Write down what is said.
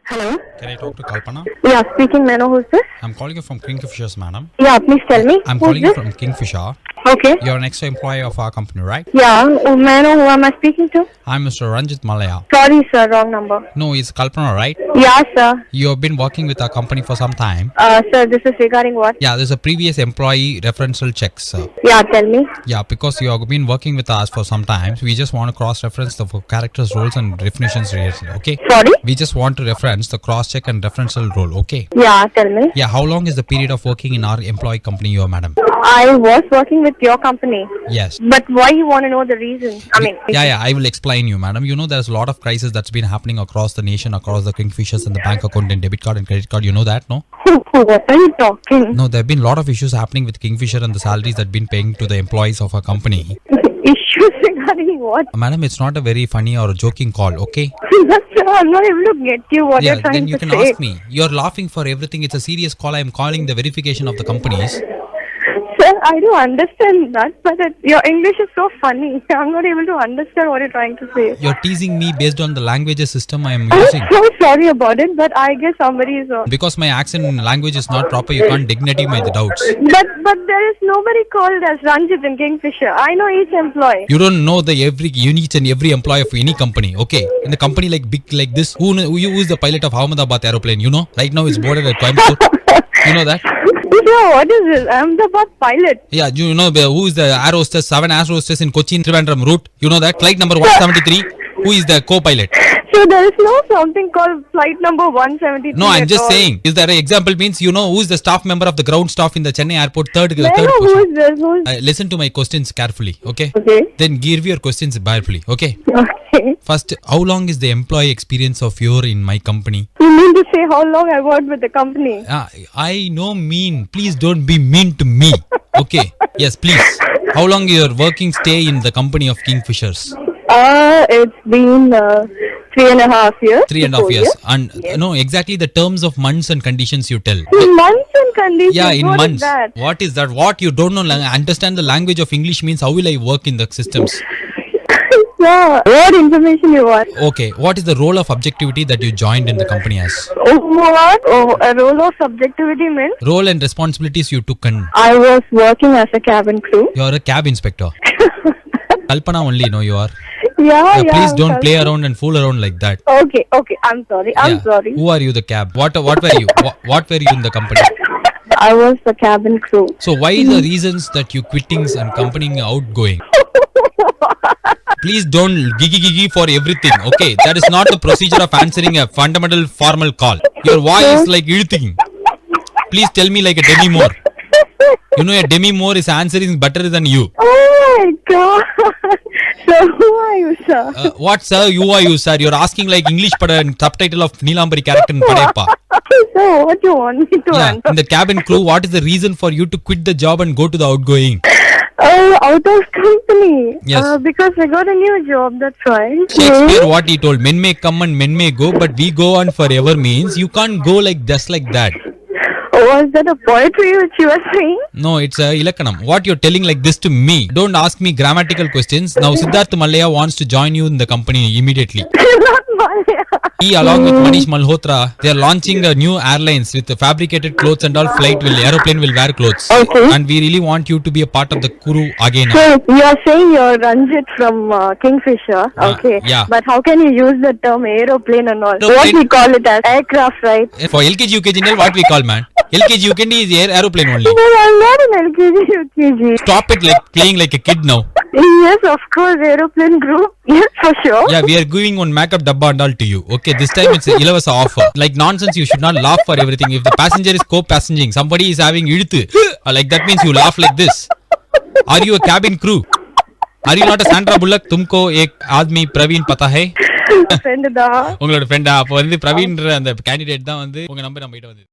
Hello. Can I talk to Kalpana? Yeah, speaking. May I know who's this? I'm calling you from Kingfishers, madam. Yeah, please tell me. I'm who's calling this? you from Kingfisher. Okay. You're an ex-employee of our company, right? Yeah. May I know who am I speaking to? I'm Mr. Ranjit Malaya. Sorry, sir. Wrong number. No, it's Kalpana, right? Yeah, sir. You have been working with our company for some time. Sir, this is regarding what? Yeah, there's a previous employee referential check, sir. Yeah, tell me. Yeah, because you have been working with us for some time, we just want to cross-reference the characters, roles and definitions related, okay? Sorry? We just want to reference the cross-check and referential role, okay? Yeah, tell me. Yeah, how long is the period of working in our employee company, you are, madam? I was working with your company. Yes. But why you want to know the reason? Yeah, I will explain you, madam. You know, there's a lot of crisis that's been happening across the nation, across the Kingfishers and the bank account and debit card and credit card. You know that, no? What are you talking? No, there have been a lot of issues happening with Kingfisher and the salaries that been paying to the employees of our company. Issues regarding what? Madam, it's not a very funny or a joking call, okay? Sir, I'm not able to get you what you're trying then you to can say. ask me. You're laughing for everything. It's a serious call. I'm calling the verification of the companies. Sir, I do understand that, but your English is so funny. I'm not able to understand what you're trying to say. You're teasing me based on the languages system I am I'm using. so sorry about it, but I guess somebody is wrong. Because my accent and language is not proper, you can't dignity my doubts. But there is nobody called as Ranjit in Kingfisher. I know each employee. You don't know the each and every employee of any company, okay? In a company like big like this, who is the pilot of Ahmedabad aeroplane? You know, right now it's boarded at Coimbatore. You know that? Yeah, what is this? Ahmedabad pilot. Yeah, you know who is the air hostess, 7 air hostess in Cochin Trivandrum route? You know that? Flight number 173. Who is the co-pilot? So there is no something called flight number 173. No, I'm just saying. Is there an example means you know who is the staff member of the ground staff in the Chennai airport? Third Who position. is this? Listen to my questions carefully, okay? Okay. Then give your questions carefully, okay? Okay. First, how long is the employee experience of your in my company? You mean to say how long I worked with the company? I know mean. Please don't be mean to me. Okay. Yes, please. How long your working stay in the company of Kingfishers? It's been 3.5 years. 3.5 years. And no, exactly the terms of months and conditions you tell. In months and conditions. Yeah, in what months. Is that? What is that? What you don't know? Understand the language of English means how will I work in the systems? Yeah. What information you want? Okay. What is the role of objectivity that you joined in the company as? What? A role of subjectivity means? Role and responsibilities you took in. I was working as a cabin crew. You are a cab inspector. Kalpana only, no, you are. Yeah. Please don't play around and fool around like that. Okay. I'm sorry. I'm sorry. Who are you, the cab? What were you? What were you in the company? I was the cabin crew. So why the reasons that you quittings and company outgoing? Please don't gigi for everything, okay? That is not the procedure of answering a fundamental formal call. Your voice is like irritating. Please tell me like a Demi Moore. You know a Demi Moore is answering better than you. Oh my God. So who are you, sir? What sir? You are you, sir? You're asking like English subtitle of Neelambari character in Padayappa. So what you want me to answer? In the cabin crew, what is the reason for you to quit the job and go to the outgoing? Out of company. Yes. Because I got a new job, that's why. Shakespeare, what he told, men may come and men may go, but we go on forever means you can't go like just like that. Was that a poetry which you were saying? No, it's a Ilakkanam. What you're telling like this to me, don't ask me grammatical questions. Now Siddharth Malaya wants to join you in the company immediately. Not Malaya. He along with Manish Malhotra, they are launching a new airlines with the fabricated clothes and all aeroplane will wear clothes. Okay. And we really want you to be a part of the crew again. So you are saying you're Ranjit from Kingfisher. Okay. Yeah. But how can you use the term aeroplane and all? No, What we call it as aircraft, right? For LKG, UKG, what we call, man? LKG, UKG is aeroplane only. No, I'm not an LKG, UKG. Stop it like playing like a kid now. Yes, of course, aeroplane group. Yes, for sure. Yeah, we are giving one makeup dabba and all to you. Okay, this time it's a Ilavasa offer. Like nonsense, you should not laugh for everything. If the passenger is co-passenging, somebody is having iduthu, like that means you laugh like this. Are you a cabin crew? Are you not a Sandra Bullock? Tumko ek aadmi Praveen pata hai? Friend da. உங்களோட ஃப்ரெண்டா? அப்போ வந்து பிரவீன்ற அந்த candidate தான் வந்து உங்க number நம்ம கிட்ட வந்து